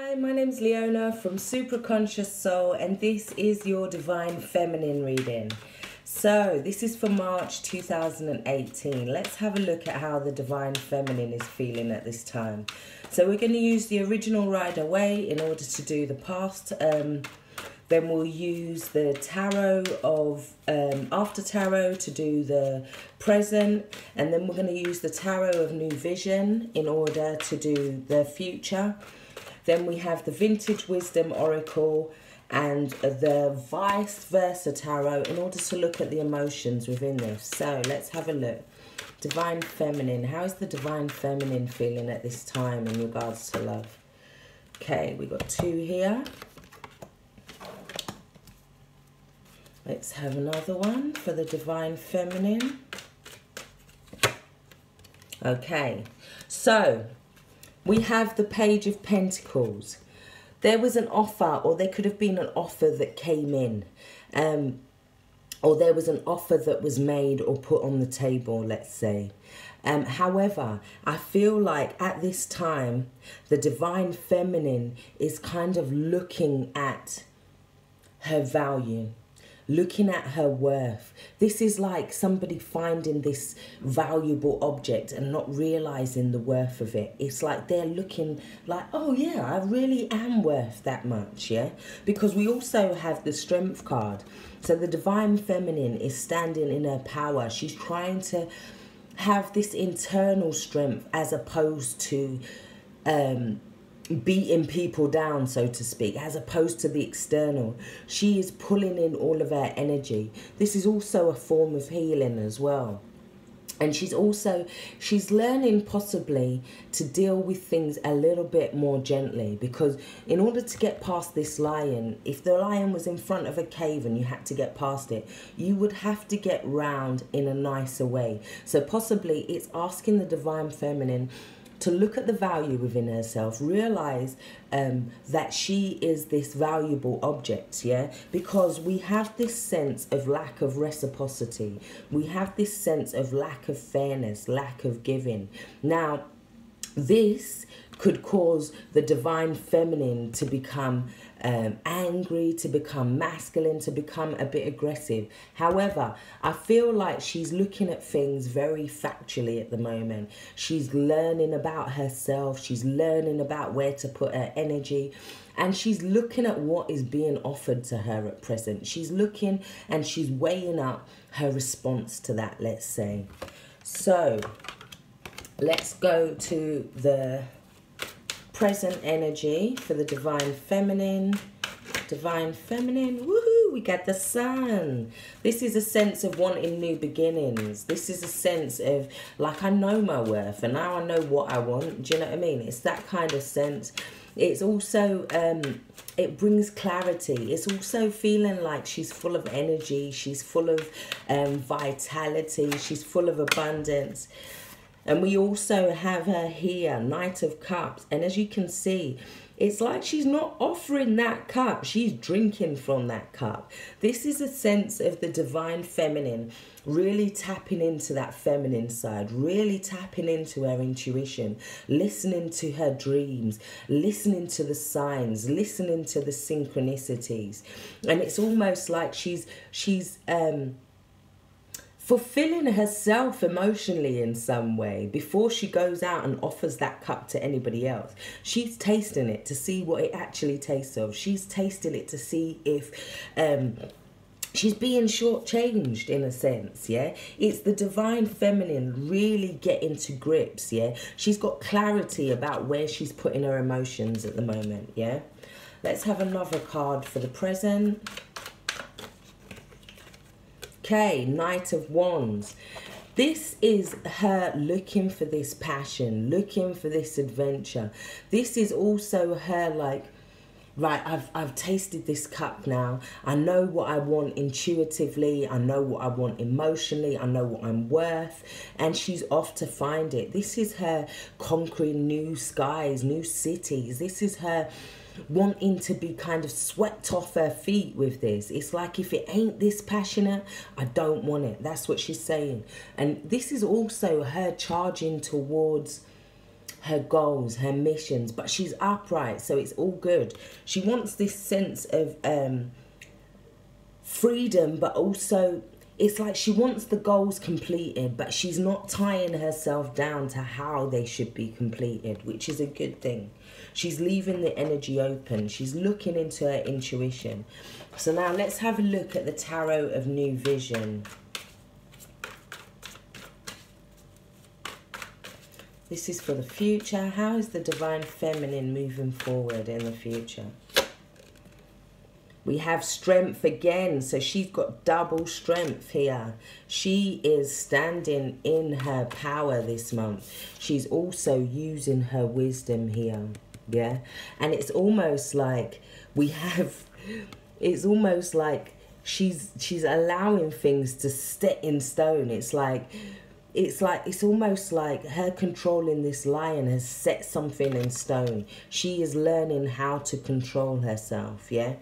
Hi, my name's Leona from Supra Conscioussoul, and this is your Divine Feminine reading. So this is for March 2018. Let's have a look at how the Divine Feminine is feeling at this time. So we're going to use the original Rider-Waite in order to do the past. Then we'll use the tarot of After Tarot to do the present. And then we're going to use the tarot of New Vision in order to do the future. Then we have the Vintage Wisdom Oracle and the Vice Versa Tarot in order to look at the emotions within this. So let's have a look. Divine Feminine. How is the Divine Feminine feeling at this time in regards to love? Okay, we got two here. Let's have another one for the Divine Feminine. Okay, so we have the Page of Pentacles. There was an offer, or there could have been an offer that came in. Or there was an offer that was made or put on the table, let's say. However, I feel like at this time, the Divine Feminine is kind of looking at her value, looking at her worth. This is like somebody finding this valuable object and not realizing the worth of it. It's like they're looking like, oh yeah, I really am worth that much, yeah? Because we also have the Strength card. So the Divine Feminine is standing in her power. She's trying to have this internal strength as opposed to beating people down, so to speak, as opposed to the external. She is pulling in all of her energy. This is also a form of healing as well. And she's learning possibly to deal with things a little bit more gently, because in order to get past this lion, if the lion was in front of a cave and you had to get past it, you would have to get round in a nicer way. So possibly it's asking the Divine Feminine to look at the value within herself, realize that she is this valuable object, yeah? Because we have this sense of lack of reciprocity. We have this sense of lack of fairness, lack of giving. Now, this could cause the Divine Feminine to become angry, to become masculine, to become a bit aggressive. However, I feel like she's looking at things very factually at the moment. She's learning about herself. She's learning about where to put her energy. And she's looking at what is being offered to her at present. She's looking and she's weighing up her response to that, let's say. So let's go to the present energy for the Divine Feminine. Divine Feminine, woohoo, we got the Sun. This is a sense of wanting new beginnings. This is a sense of, like, I know my worth and now I know what I want. Do you know what I mean? It's that kind of sense. It's also, it brings clarity. It's also feeling like she's full of energy. She's full of vitality. She's full of abundance. And we also have her here, Knight of Cups. And as you can see, it's like she's not offering that cup. She's drinking from that cup. This is a sense of the Divine Feminine really tapping into that feminine side, really tapping into her intuition, listening to her dreams, listening to the signs, listening to the synchronicities. And it's almost like she's fulfilling herself emotionally in some way before she goes out and offers that cup to anybody else. She's tasting it to see what it actually tastes of. She's tasting it to see if she's being shortchanged in a sense, yeah? It's the Divine Feminine really getting to grips, yeah? She's got clarity about where she's putting her emotions at the moment, yeah? Let's have another card for the present. Okay, Knight of Wands. This is her looking for this passion, looking for this adventure. This is also her like, right, I've tasted this cup now. I know what I want intuitively. I know what I want emotionally. I know what I'm worth. And she's off to find it. This is her conquering new skies, new cities. This is her wanting to be kind of swept off her feet with this. It's like, if it ain't this passionate, I don't want it. That's what she's saying. And this is also her charging towards her goals, her missions, but she's upright, so it's all good. She wants this sense of freedom, but also it's like she wants the goals completed, but she's not tying herself down to how they should be completed, which is a good thing. She's leaving the energy open. She's looking into her intuition. So now let's have a look at the Tarot of New Vision. This is for the future. How is the Divine Feminine moving forward in the future? We have strength again, so she's got double strength here. She is standing in her power this month. She's also using her wisdom here, yeah? And it's almost like we have, it's almost like she's allowing things to set in stone. It's almost like her controlling this lion has set something in stone. She is learning how to control herself, yeah?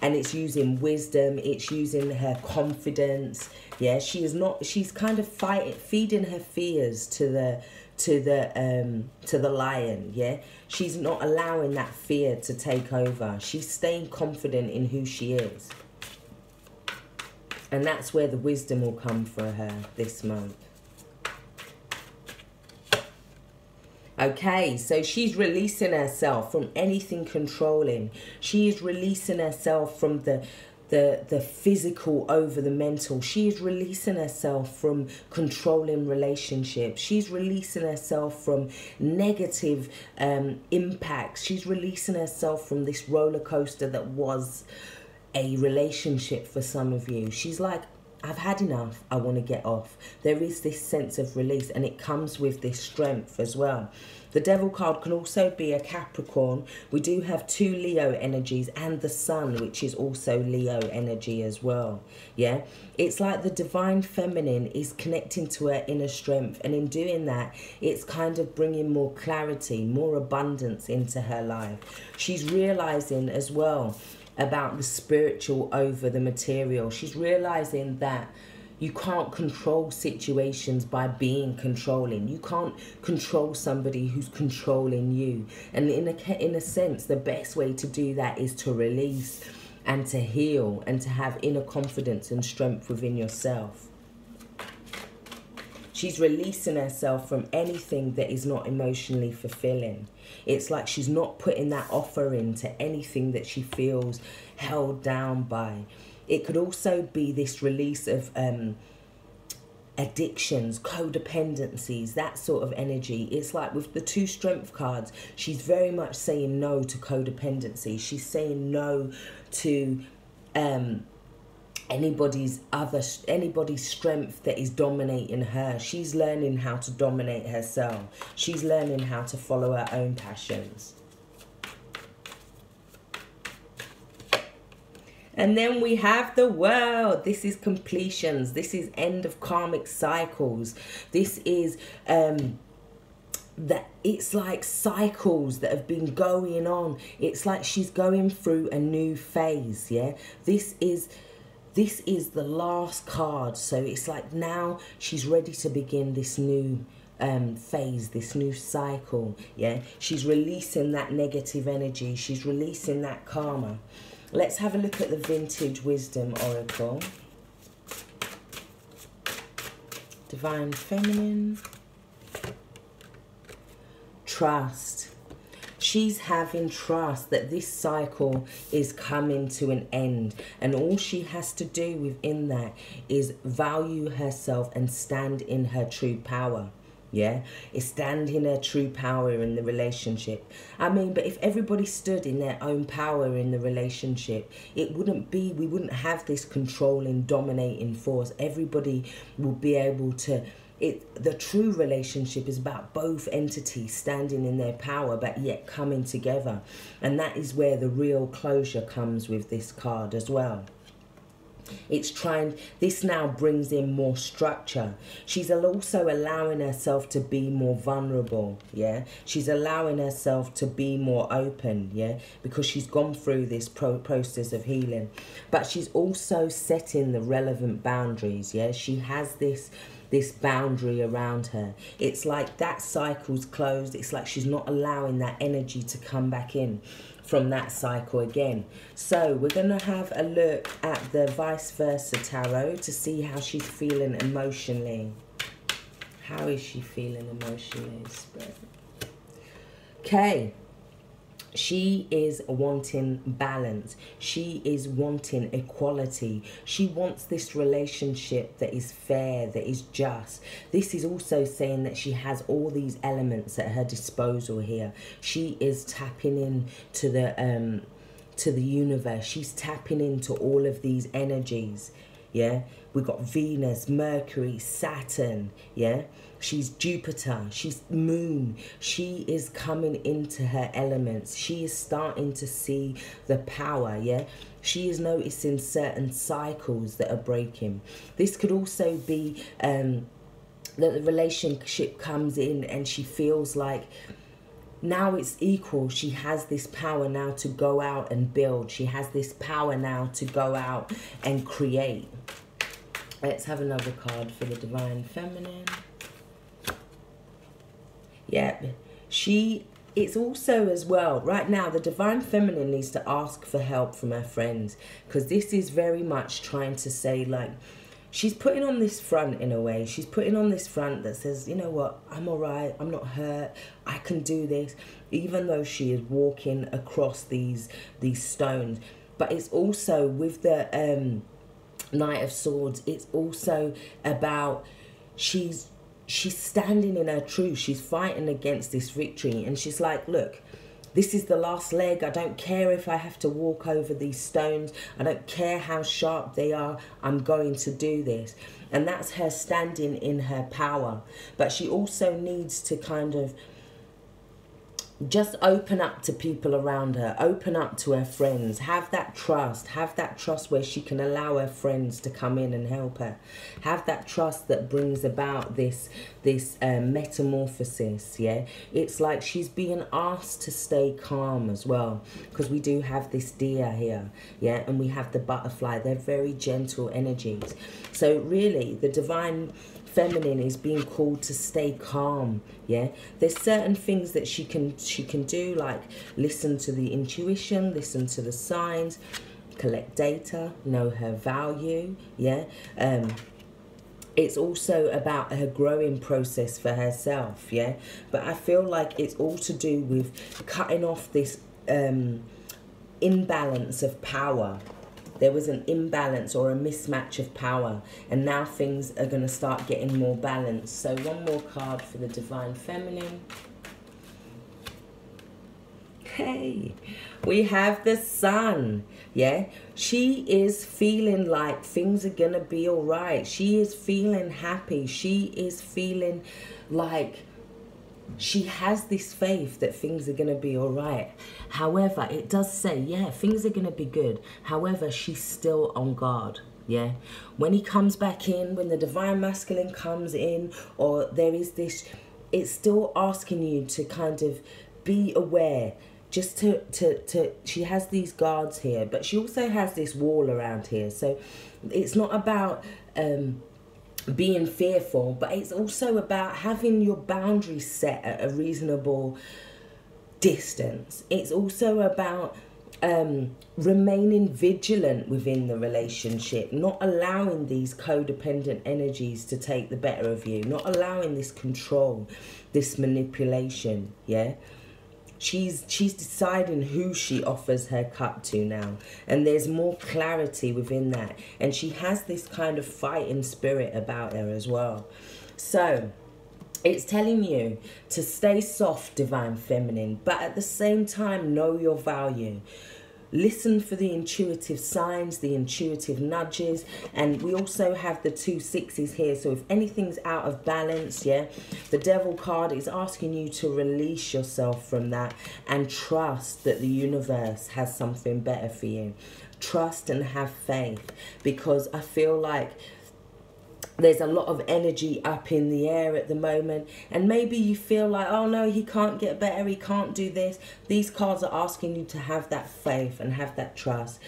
And it's using wisdom, it's using her confidence. Yeah, she's kind of feeding her fears to the lion. Yeah, she's not allowing that fear to take over. She's staying confident in who she is, and that's where the wisdom will come for her this month. Okay, so she's releasing herself from anything controlling. She is releasing herself from the physical over the mental. She is releasing herself from controlling relationships. She's releasing herself from negative impacts. She's releasing herself from this roller coaster that was a relationship for some of you. She's like, I've had enough, I want to get off. There is this sense of release, and it comes with this strength as well. The Devil card can also be a Capricorn. We do have 2 Leo energies and the Sun, which is also Leo energy as well. Yeah, it's like the Divine Feminine is connecting to her inner strength, and in doing that, it's kind of bringing more clarity, more abundance into her life. She's realizing as well about the spiritual over the material. She's realizing that you can't control situations by being controlling. You can't control somebody who's controlling you. And in a sense, the best way to do that is to release and to heal and to have inner confidence and strength within yourself. She's releasing herself from anything that is not emotionally fulfilling. It's like she's not putting that offer into anything that she feels held down by. It could also be this release of addictions, codependencies, that sort of energy. It's like with the 2 strength cards, she's very much saying no to codependency. She's saying no to anybody's strength that is dominating her. She's learning how to dominate herself. She's learning how to follow her own passions. And then we have the World. This is completions. This is end of karmic cycles. This is that it's like cycles that have been going on. It's like she's going through a new phase. Yeah, this is the last card. So it's like now she's ready to begin this new phase, this new cycle. Yeah, she's releasing that negative energy. She's releasing that karma. Let's have a look at the Vintage Wisdom Oracle. Divine Feminine. Trust. She's having trust that this cycle is coming to an end. And all she has to do within that is value herself and stand in her true power. Yeah, is stand in her true power in the relationship. I mean, but if everybody stood in their own power in the relationship, we wouldn't have this controlling, dominating force. Everybody will be able to, the true relationship is about both entities standing in their power, but yet coming together. And that is where the real closure comes with this card as well. This now brings in more structure. She's also allowing herself to be more vulnerable, yeah? She's allowing herself to be more open, yeah? Because she's gone through this process of healing. But she's also setting the relevant boundaries, yeah? She has this this boundary around her. It's like that cycle's closed. It's like she's not allowing that energy to come back in from that cycle again. So we're going to have a look at the vice versa tarot to see how she's feeling emotionally. How is she feeling emotionally, Spirit? Okay. She is wanting balance. She is wanting equality. She wants this relationship that is fair, that is just. This is also saying that she has all these elements at her disposal here. She is tapping in to the universe. She's tapping into all of these energies. Yeah, we've got Venus, Mercury, Saturn. Yeah, she's Jupiter, she's Moon. She is coming into her elements. She is starting to see the power. Yeah, she is noticing certain cycles that are breaking. This could also be that the relationship comes in and she feels like now it's equal. She has this power now to go out and build. She has this power now to go out and create. Let's have another card for the Divine Feminine. Yeah, it's also as well, right now, the Divine Feminine needs to ask for help from her friends. Because this is very much trying to say, like, she's putting on this front in a way. She's putting on this front that says, you know what, I'm all right. I'm not hurt. I can do this. Even though she is walking across these stones. But it's also with the Knight of Swords. It's also about she's standing in her truth. She's fighting against this victory. And she's like, look, this is the last leg. I don't care if I have to walk over these stones. I don't care how sharp they are. I'm going to do this. And that's her standing in her power. But she also needs to kind of just open up to people around her. Open up to her friends. Have that trust. Have that trust where she can allow her friends to come in and help her. Have that trust that brings about this metamorphosis, yeah? It's like she's being asked to stay calm as well. Because we do have this deer here, yeah? And we have the butterfly. They're very gentle energies. So really, the Divine Feminine is being called to stay calm. Yeah, there's certain things that she can do, like listen to the intuition, listen to the signs, collect data, know her value. Yeah, it's also about her growing process for herself. Yeah, but I feel like it's all to do with cutting off this imbalance of power. There was an imbalance or a mismatch of power. And now things are going to start getting more balanced. So one more card for the Divine Feminine. Hey, we have the Sun. Yeah, she is feeling like things are going to be all right. She is feeling happy. She is feeling like she has this faith that things are going to be all right. However, it does say, yeah, things are going to be good. However, she's still on guard. Yeah, when he comes back in, when the Divine Masculine comes in, or there is this, it's still asking you to kind of be aware. Just to she has these guards here, but she also has this wall around here. So it's not about being fearful, but it's also about having your boundaries set at a reasonable distance. It's also about remaining vigilant within the relationship, not allowing these codependent energies to take the better of you, not allowing this control, this manipulation. Yeah, she's deciding who she offers her cup to now, and there's more clarity within that, and she has this kind of fighting spirit about her as well. So it's telling you to stay soft, Divine Feminine, but at the same time know your value. Listen for the intuitive signs, the intuitive nudges. And we also have the 2 6s here. So if anything's out of balance, yeah, the Devil card is asking you to release yourself from that and trust that the universe has something better for you. Trust and have faith, because I feel like there's a lot of energy up in the air at the moment, and maybe you feel like, oh no, he can't get better, he can't do this. These cards are asking you to have that faith and have that trust,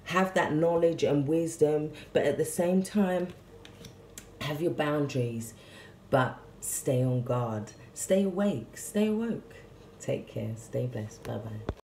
have that knowledge and wisdom, but at the same time Have your boundaries, but stay on guard. Stay awake. Stay awoke. Take care. Stay blessed. Bye-bye.